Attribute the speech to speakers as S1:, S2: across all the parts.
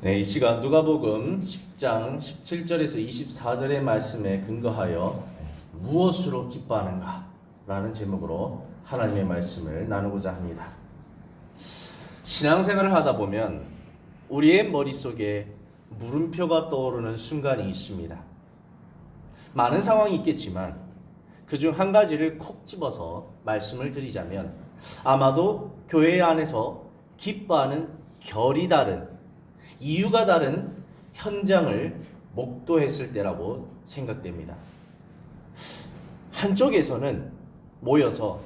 S1: 네, 이 시간 누가복음 10장 17절에서 24절의 말씀에 근거하여 무엇으로 기뻐하는가? 라는 제목으로 하나님의 말씀을 나누고자 합니다. 신앙생활을 하다 보면 우리의 머릿속에 물음표가 떠오르는 순간이 있습니다. 많은 상황이 있겠지만 그중 한 가지를 콕 집어서 말씀을 드리자면 아마도 교회 안에서 기뻐하는 결이 다른, 이유가 다른 현장을 목도했을 때라고 생각됩니다. 한쪽에서는 모여서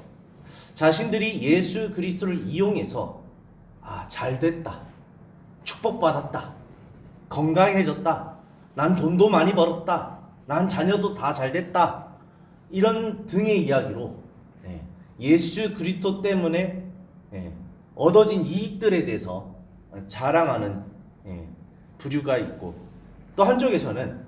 S1: 자신들이 예수 그리스도를 이용해서 잘됐다, 축복받았다, 건강해졌다, 난 돈도 많이 벌었다, 난 자녀도 다 잘됐다, 이런 등의 이야기로 예수 그리스도 때문에 얻어진 이익들에 대해서 자랑하는 부류가 있고, 또 한쪽에서는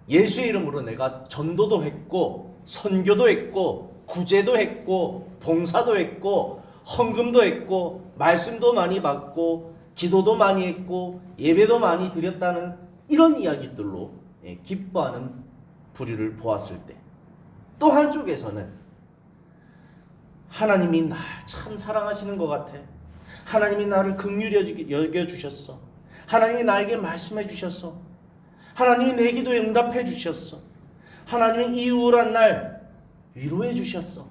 S1: 예수의 이름으로 내가 전도도 했고 선교도 했고 구제도 했고 봉사도 했고 헌금도 했고 말씀도 많이 받고 기도도 많이 했고 예배도 많이 드렸다는 이런 이야기들로 기뻐하는 부류를 보았을 때, 또 한쪽에서는 하나님이 날 참 사랑하시는 것 같아, 하나님이 나를 긍휼히 여겨주셨어, 하나님이 나에게 말씀해 주셨어, 하나님이 내 기도에 응답해 주셨어, 하나님이 이 우울한 날 위로해 주셨어,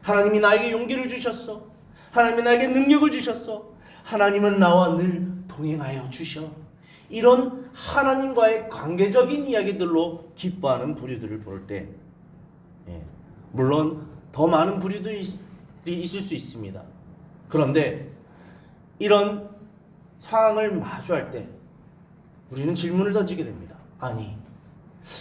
S1: 하나님이 나에게 용기를 주셨어, 하나님이 나에게 능력을 주셨어, 하나님은 나와 늘 동행하여 주셔. 이런 하나님과의 관계적인 이야기들로 기뻐하는 부류들을 볼 때, 물론 더 많은 부류들이 있을 수 있습니다. 그런데 이런 상황을 마주할 때 우리는 질문을 던지게 됩니다. 아니,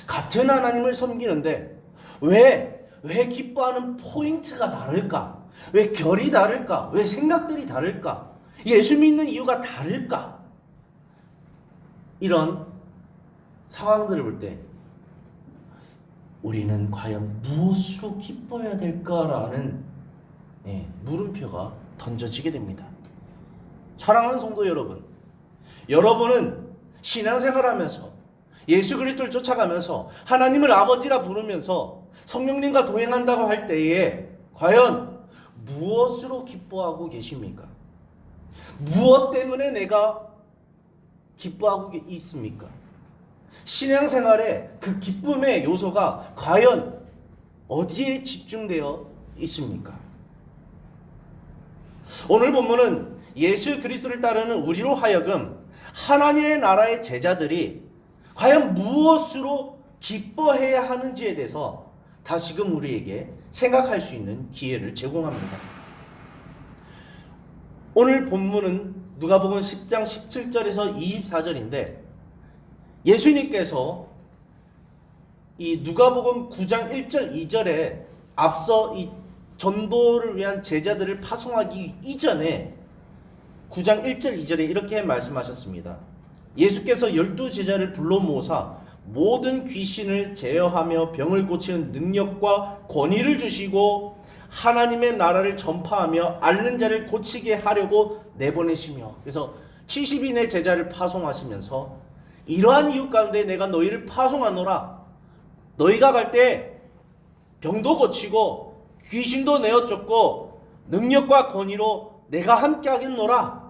S1: 같은 하나님을 섬기는데 왜 기뻐하는 포인트가 다를까? 왜 결이 다를까? 왜 생각들이 다를까? 예수 믿는 이유가 다를까? 이런 상황들을 볼 때 우리는 과연 무엇으로 기뻐해야 될까라는 물음표가 던져지게 됩니다. 사랑하는 성도 여러분, 여러분은 신앙생활하면서 예수 그리스도를 쫓아가면서 하나님을 아버지라 부르면서 성령님과 동행한다고 할 때에 과연 무엇으로 기뻐하고 계십니까? 무엇 때문에 내가 기뻐하고 있습니까? 신앙생활에 그 기쁨의 요소가 과연 어디에 집중되어 있습니까? 오늘 본문은 예수 그리스도를 따르는 우리로 하여금 하나님의 나라의 제자들이 과연 무엇으로 기뻐해야 하는지에 대해서 다시금 우리에게 생각할 수 있는 기회를 제공합니다. 오늘 본문은 누가복음 10장 17절에서 24절인데, 예수님께서 이 누가복음 9장 1절 2절에 앞서 이 전도를 위한 제자들을 파송하기 이전에 9장 1절 2절에 이렇게 말씀하셨습니다. 예수께서 12제자를 불러 모으사 모든 귀신을 제어하며 병을 고치는 능력과 권위를 주시고 하나님의 나라를 전파하며 앓는 자를 고치게 하려고 내보내시며, 그래서 70인의 제자를 파송하시면서 이러한 이유 가운데 내가 너희를 파송하노라, 너희가 갈 때 병도 고치고 귀신도 내어 쫓고 능력과 권위로 내가 함께 하겠노라.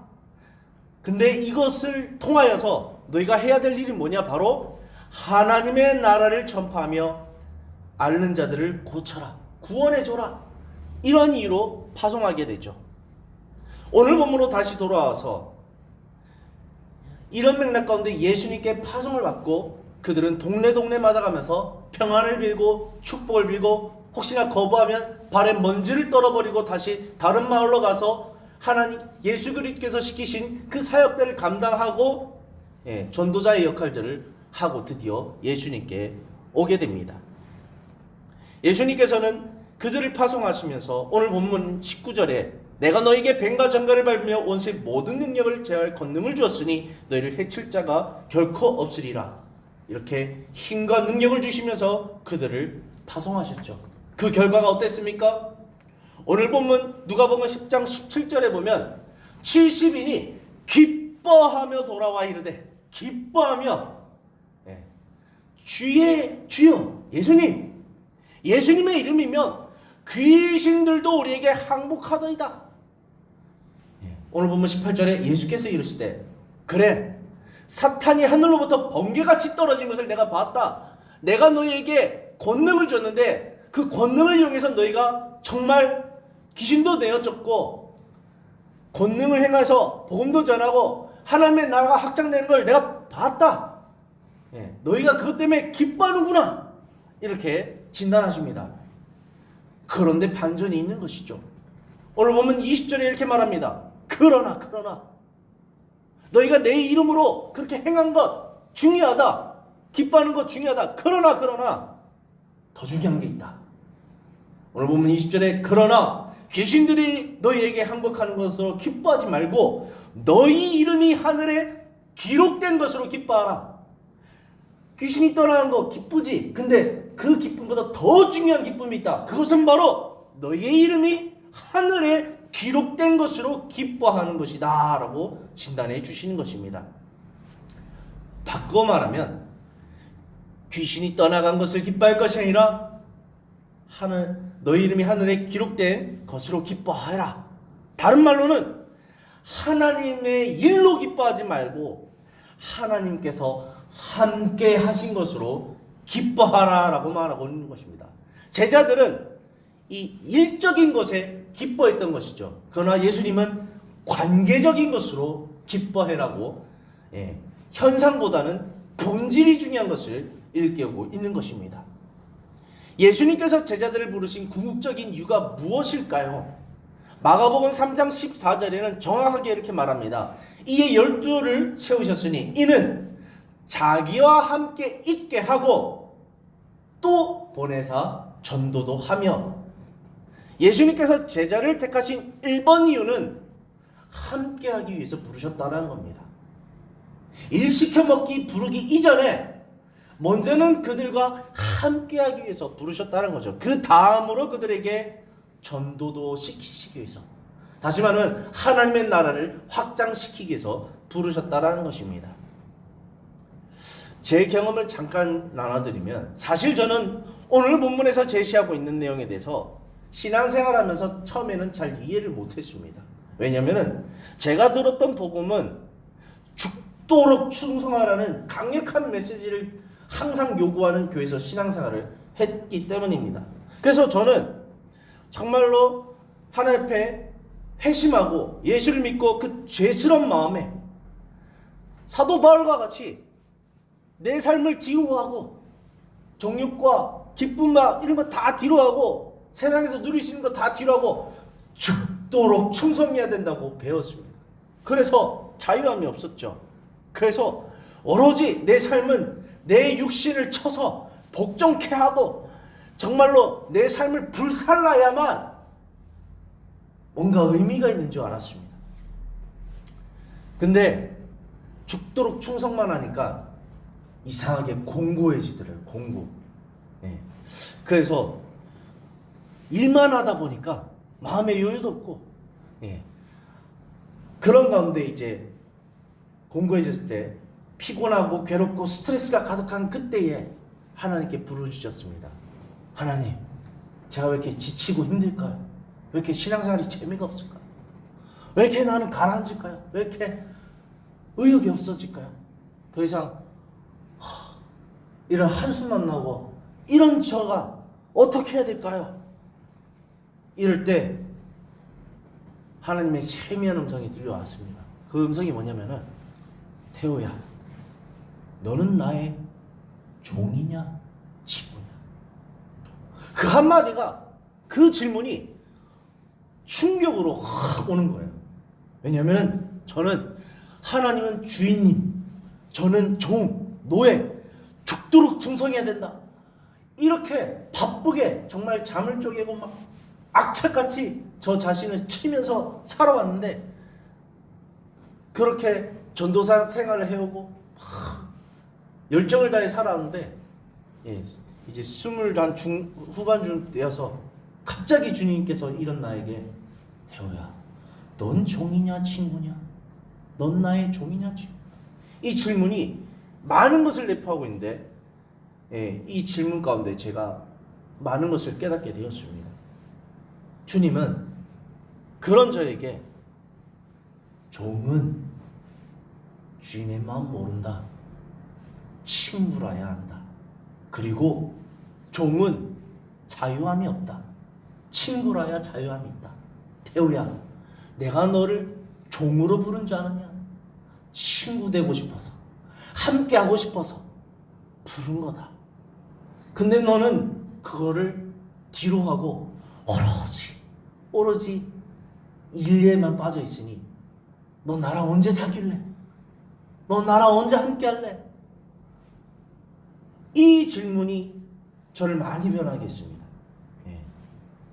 S1: 근데 이것을 통하여서 너희가 해야 될 일이 뭐냐? 바로 하나님의 나라를 전파하며 앓는 자들을 고쳐라, 구원해줘라. 이런 이유로 파송하게 되죠. 오늘 본문으로 다시 돌아와서 이런 맥락 가운데 예수님께 파송을 받고 그들은 동네마다 가면서 평안을 빌고 축복을 빌고, 혹시나 거부하면 발에 먼지를 떨어버리고 다시 다른 마을로 가서 하나님 예수 그리스도께서 시키신 그 사역들을 감당하고 전도자의 역할들을 하고 드디어 예수님께 오게 됩니다. 예수님께서는 그들을 파송하시면서 오늘 본문 19절에 내가 너에게 뱀과 정갈을 밟으며 온세 모든 능력을 제어할 권능을 주었으니 너희를 해칠 자가 결코 없으리라, 이렇게 힘과 능력을 주시면서 그들을 파송하셨죠. 그 결과가 어땠습니까? 오늘 본문 누가복음 10장 17절에 보면 70인이 기뻐 기뻐하며 돌아와 이르되 기뻐하며 주여 예수님의 이름이면 귀신들도 우리에게 항복하더이다. 오늘 본문 18절에 예수께서 이르시되 그래 사탄이 하늘로부터 번개같이 떨어진 것을 내가 봤다. 내가 너희에게 권능을 줬는데 그 권능을 이용해서 너희가 정말 귀신도 내어쫓고 권능을 행해서 복음도 전하고 하나님의 나라가 확장되는 걸 내가 봤다. 너희가 그것 때문에 기뻐하는구나. 이렇게 진단하십니다. 그런데 반전이 있는 것이죠. 오늘 보면 20절에 이렇게 말합니다. 그러나 너희가 내 이름으로 그렇게 행한 것 중요하다. 기뻐하는 것 중요하다. 그러나 더 중요한 게 있다. 오늘 보면 20절에 그러나 귀신들이 너희에게 항복하는 것으로 기뻐하지 말고 너희 이름이 하늘에 기록된 것으로 기뻐하라. 귀신이 떠나는 거 기쁘지. 근데 그 기쁨보다 더 중요한 기쁨이 있다. 그것은 바로 너희의 이름이 하늘에 기록된 것으로 기뻐하는 것이다 라고 진단해 주시는 것입니다. 바꿔 말하면 귀신이 떠나간 것을 기뻐할 것이 아니라 너희 이름이 하늘에 기록된 것으로 기뻐하라. 다른 말로는 하나님의 일로 기뻐하지 말고 하나님께서 함께 하신 것으로 기뻐하라 라고 말하고 있는 것입니다. 제자들은 이 일적인 것에 기뻐했던 것이죠. 그러나 예수님은 관계적인 것으로 기뻐해라고 현상보다는 본질이 중요한 것을 일깨우고 있는 것입니다. 예수님께서 제자들을 부르신 궁극적인 이유가 무엇일까요? 마가복음 3장 14절에는 정확하게 이렇게 말합니다. 이에 12를 세우셨으니 이는 자기와 함께 있게 하고 또 보내사 전도도 하며. 예수님께서 제자를 택하신 1번 이유는 함께 하기 위해서 부르셨다는 겁니다. 일 시켜먹기 부르기 이전에 먼저는 그들과 함께 하기 위해서 부르셨다는 거죠. 그 다음으로 그들에게 전도도 시키시기 위해서, 다시 말하면 하나님의 나라를 확장시키기 위해서 부르셨다는 것입니다. 제 경험을 잠깐 나눠드리면, 사실 저는 오늘 본문에서 제시하고 있는 내용에 대해서 신앙생활하면서 처음에는 잘 이해를 못했습니다. 왜냐하면 제가 들었던 복음은 죽도록 충성하라는 강력한 메시지를 항상 요구하는 교회에서 신앙생활을 했기 때문입니다. 그래서 저는 정말로 하나님 앞에 회심하고 예수를 믿고 그 죄스러운 마음에 사도 바울과 같이 내 삶을 뒤로하고 정욕과 기쁨과 이런 거 다 뒤로하고 세상에서 누릴 수 있는 거 다 뒤로하고 죽도록 충성해야 된다고 배웠습니다. 그래서 자유함이 없었죠. 그래서 오로지 내 삶은 내 육신을 쳐서 복종케 하고 정말로 내 삶을 불살라야만 뭔가 의미가 있는 줄 알았습니다. 근데 죽도록 충성만 하니까 이상하게 공고해지더래요. 공고. 그래서 일만 하다 보니까 마음의 여유도 없고, 그런 가운데 이제 공고해졌을 때 피곤하고 괴롭고 스트레스가 가득한 그때에 하나님께 부르짖었습니다. 하나님, 제가 왜 이렇게 지치고 힘들까요? 왜 이렇게 신앙생활이 재미가 없을까요? 왜 이렇게 나는 가라앉을까요? 왜 이렇게 의욕이 없어질까요? 더 이상 이런 한숨만 나고 이런 저가 어떻게 해야 될까요? 이럴 때 하나님의 세미한 음성이 들려왔습니다. 그 음성이 뭐냐면은, 태호야, 너는 나의 종이냐 친구냐? 그 한마디가, 그 질문이 충격으로 확 오는 거예요. 왜냐하면 저는 하나님은 주인님, 저는 종, 노예, 죽도록 충성해야 된다, 이렇게 바쁘게 정말 잠을 쪼개고 막 악착같이 저 자신을 치면서 살아왔는데, 그렇게 전도사 생활을 해오고 열정을 다해 살아왔는데, 이제 20 후반쯤 되어서 갑자기 주님께서 이런 나에게, 태호야, 넌 종이냐 친구냐? 넌 나의 종이냐? 이 질문이 많은 것을 내포하고 있는데, 이 질문 가운데 제가 많은 것을 깨닫게 되었습니다. 주님은 그런 저에게 종은 주인의 마음 모른다, 친구라야 한다. 그리고 종은 자유함이 없다, 친구라야 자유함이 있다. 태우야, 내가 너를 종으로 부른 줄 아느냐? 친구 되고 싶어서, 함께 하고 싶어서 부른 거다. 근데 너는 그거를 뒤로 하고 오로지 일에만 빠져 있으니 너 나랑 언제 사귈래? 너 나랑 언제 함께 할래? 이 질문이 저를 많이 변하게 했습니다.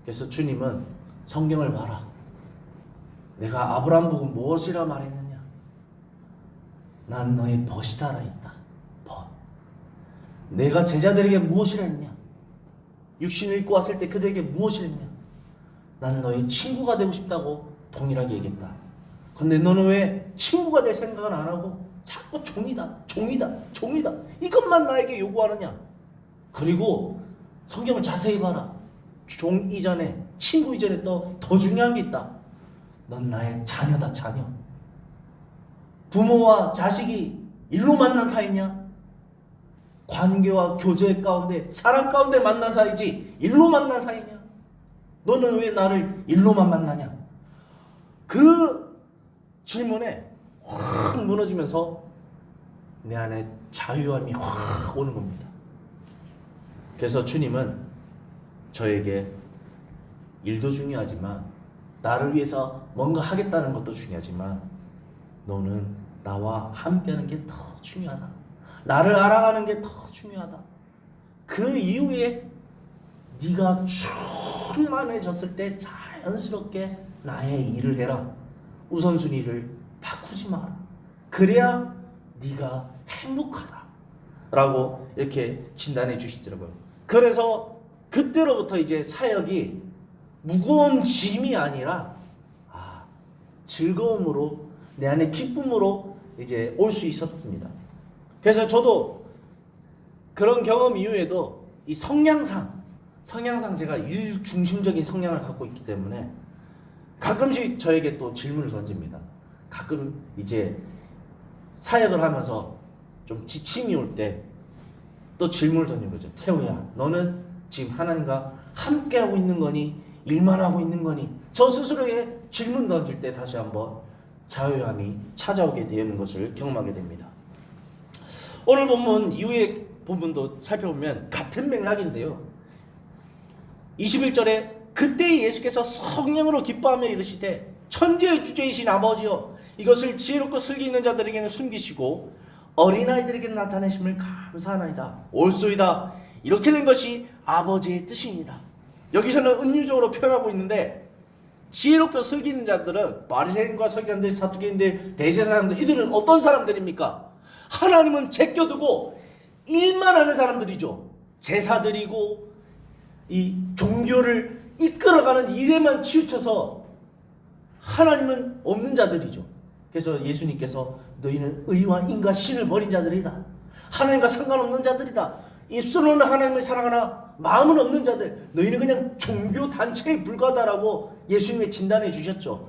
S1: 그래서 주님은 성경을 봐라. 내가 아브라함 보고 무엇이라 말했느냐? 난 너의 벗이다라 했다. 벗. 내가 제자들에게 무엇이라 했냐? 육신을 입고 왔을 때 그들에게 무엇이라 했냐? 난 너의 친구가 되고 싶다고 동일하게 얘기했다. 근데 너는 왜 친구가 될 생각은 안 하고 자꾸 종이다 이것만 나에게 요구하느냐? 그리고 성경을 자세히 봐라. 종 이전에, 친구 이전에 또 더 중요한 게 있다. 넌 나의 자녀다, 자녀. 부모와 자식이 일로 만난 사이냐? 관계와 교제 가운데, 사랑 가운데 만난 사이지 일로 만난 사이냐? 너는 왜 나를 일로만 만나냐? 그 질문에 확 무너지면서 내 안에 자유함이 확 오는 겁니다. 그래서 주님은 저에게 일도 중요하지만, 나를 위해서 뭔가 하겠다는 것도 중요하지만, 너는 나와 함께하는 게 더 중요하다. 나를 알아가는 게 더 중요하다. 그 이후에 네가 충만해졌을 때 자연스럽게 나의 일을 해라. 우선순위를 바꾸지 마라. 그래야 네가 행복하다 라고 이렇게 진단해 주시더라고요. 그래서 그때로부터 이제 사역이 무거운 짐이 아니라 즐거움으로, 내 안에 기쁨으로 이제 올 수 있었습니다. 그래서 저도 그런 경험 이후에도 이 성향상 제가 일 중심적인 성향을 갖고 있기 때문에 가끔씩 저에게 또 질문을 던집니다. 가끔 이제 사역을 하면서 좀 지침이 올 때 또 질문을 던진 거죠. 태우야, 너는 지금 하나님과 함께 하고 있는 거니 일만 하고 있는 거니? 저 스스로에게 질문 던질 때 다시 한번 자유함이 찾아오게 되는 것을 경험하게 됩니다. 오늘 본문 이후의 본문도 살펴보면 같은 맥락인데요. 21절에 그때 예수께서 성령으로 기뻐하며 이르시되 천지의 주제이신 아버지여, 이것을 지혜롭고 슬기 있는 자들에게는 숨기시고 어린아이들에게 나타내심을 감사하나이다. 옳소이다. 이렇게 된 것이 아버지의 뜻입니다. 여기서는 은유적으로 표현하고 있는데, 지혜롭고 슬기 있는 자들은 바리새인과 서기관들, 사두개인들, 대제사장들, 이들은 어떤 사람들입니까? 하나님은 제껴두고 일만 하는 사람들이죠. 제사 드리고 이 종교를 이끌어가는 일에만 치우쳐서 하나님은 없는 자들이죠. 그래서 예수님께서 너희는 의와 인과 신을 버린 자들이다. 하나님과 상관없는 자들이다. 입술로는 하나님을 사랑하나 마음은 없는 자들, 너희는 그냥 종교 단체에 불과하다라고 예수님이 진단해 주셨죠.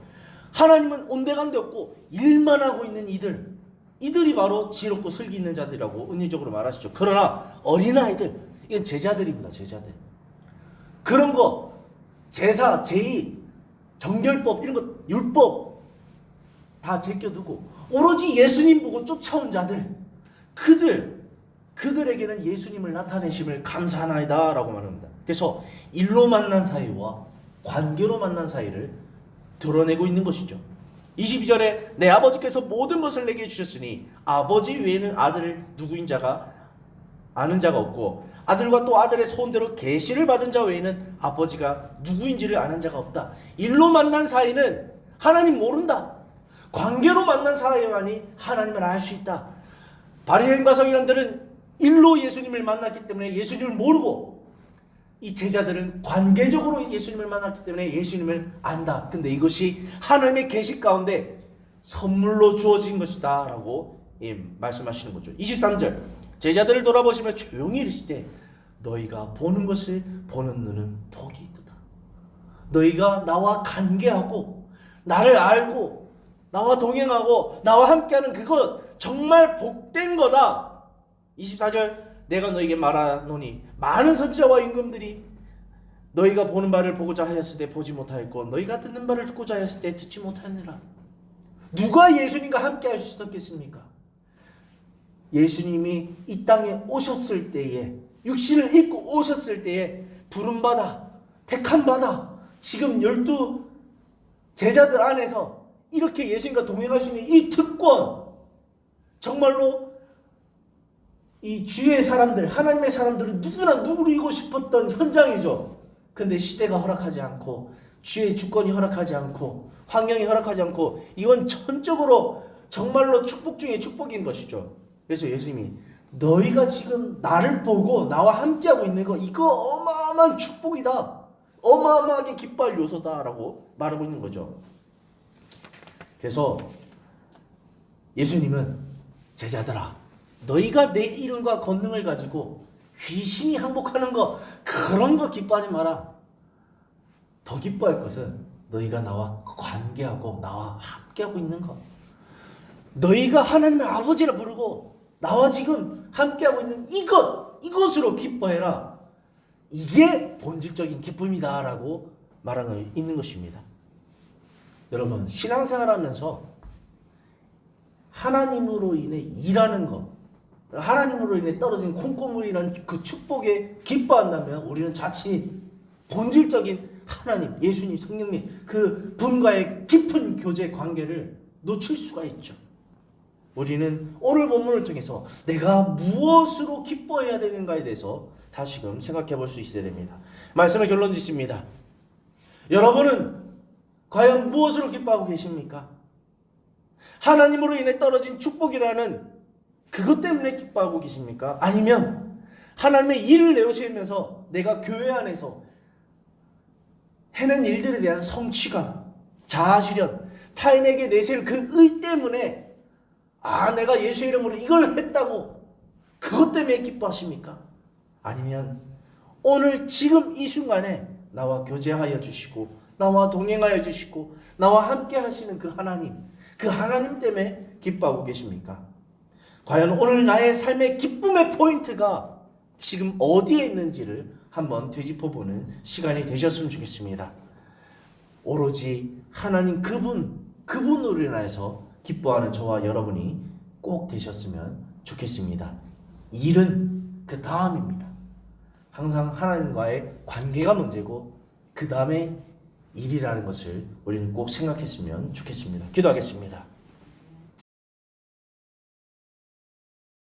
S1: 하나님은 온데간데 없고 일만 하고 있는 이들이 바로 지혜롭고 슬기 있는 자들이라고 은유적으로 말하시죠. 그러나 어린아이들, 이건 제자들입니다. 제자들. 그런 거, 제사, 제의, 정결법, 이런 거, 율법 다 제껴두고 오로지 예수님 보고 쫓아온 자들, 그들에게는 예수님을 나타내심을 감사하나이다 라고 말합니다. 그래서 일로 만난 사이와 관계로 만난 사이를 드러내고 있는 것이죠. 22절에 내 아버지께서 모든 것을 내게 주셨으니 아버지 외에는 아들을 누구인 자가 아는 자가 없고, 아들과 또 아들의 소원대로 계시를 받은 자 외에는 아버지가 누구인지를 아는 자가 없다. 일로 만난 사이는 하나님 모른다. 관계로 만난 사이만이 하나님을 알 수 있다. 바리새인과 서기관들은 일로 예수님을 만났기 때문에 예수님을 모르고, 이 제자들은 관계적으로 예수님을 만났기 때문에 예수님을 안다. 근데 이것이 하나님의 계시 가운데 선물로 주어진 것이다 라고 말씀하시는 거죠. 23절 제자들을 돌아보시며 조용히 이르시되 너희가 보는 것을 보는 눈은 복이 있도다. 너희가 나와 관계하고 나를 알고 나와 동행하고 나와 함께하는 그것 정말 복된 거다. 24절 내가 너에게 말하노니 많은 선지자와 임금들이 너희가 보는 바를 보고자 하였을 때 보지 못하였고 너희가 듣는 바를 듣고자 하였을 때 듣지 못하느라. 누가 예수님과 함께 할 수 있었겠습니까? 예수님이 이 땅에 오셨을 때에 육신을 입고 오셨을 때에 부름받아 택함받아 지금 12 제자들 안에서 이렇게 예수님과 동행할 수 있는 이 특권, 정말로 이 주의 사람들, 하나님의 사람들은 누구나 누구이고 싶었던 현장이죠. 근데 시대가 허락하지 않고 주의 주권이 허락하지 않고 환경이 허락하지 않고 이건 전적으로 정말로 축복 중에 축복인 것이죠. 그래서 예수님이 너희가 지금 나를 보고 나와 함께하고 있는 거 이거 어마어마한 축복이다. 어마어마하게 기뻐할 요소다라고 말하고 있는 거죠. 그래서 예수님은 제자들아 너희가 내 이름과 권능을 가지고 귀신이 항복하는 거 그런 거 기뻐하지 마라. 더 기뻐할 것은 너희가 나와 관계하고 나와 함께하고 있는 것. 너희가 하나님의 아버지라 부르고 나와 지금 함께하고 있는 이것으로 기뻐해라. 이게 본질적인 기쁨이다 라고 말하고 있는 것입니다. 여러분 신앙생활하면서 하나님으로 인해 일하는 것, 하나님으로 인해 떨어진 콩고물이라는 그 축복에 기뻐한다면 우리는 자칫 본질적인 하나님, 예수님, 성령님 그 분과의 깊은 교제 관계를 놓칠 수가 있죠. 우리는 오늘 본문을 통해서 내가 무엇으로 기뻐해야 되는가에 대해서 다시금 생각해 볼 수 있어야 됩니다. 말씀을 결론 짓습니다. 여러분은 과연 무엇으로 기뻐하고 계십니까? 하나님으로 인해 떨어진 축복이라는 그것 때문에 기뻐하고 계십니까? 아니면 하나님의 일을 내오시면서 내가 교회 안에서 해낸 일들에 대한 성취감, 자아실현, 타인에게 내세울 그 의 때문에 내가 예수 이름으로 이걸 했다고 그것 때문에 기뻐하십니까? 아니면 오늘 지금 이 순간에 나와 교제하여 주시고 나와 동행하여 주시고 나와 함께 하시는 그 하나님 때문에 기뻐하고 계십니까? 과연 오늘 나의 삶의 기쁨의 포인트가 지금 어디에 있는지를 한번 되짚어보는 시간이 되셨으면 좋겠습니다. 오로지 하나님 그분으로 인해서 기뻐하는 저와 여러분이 꼭 되셨으면 좋겠습니다. 일은 그 다음입니다. 항상 하나님과의 관계가 문제고 그 다음에 일이라는 것을 우리는 꼭 생각했으면 좋겠습니다. 기도하겠습니다.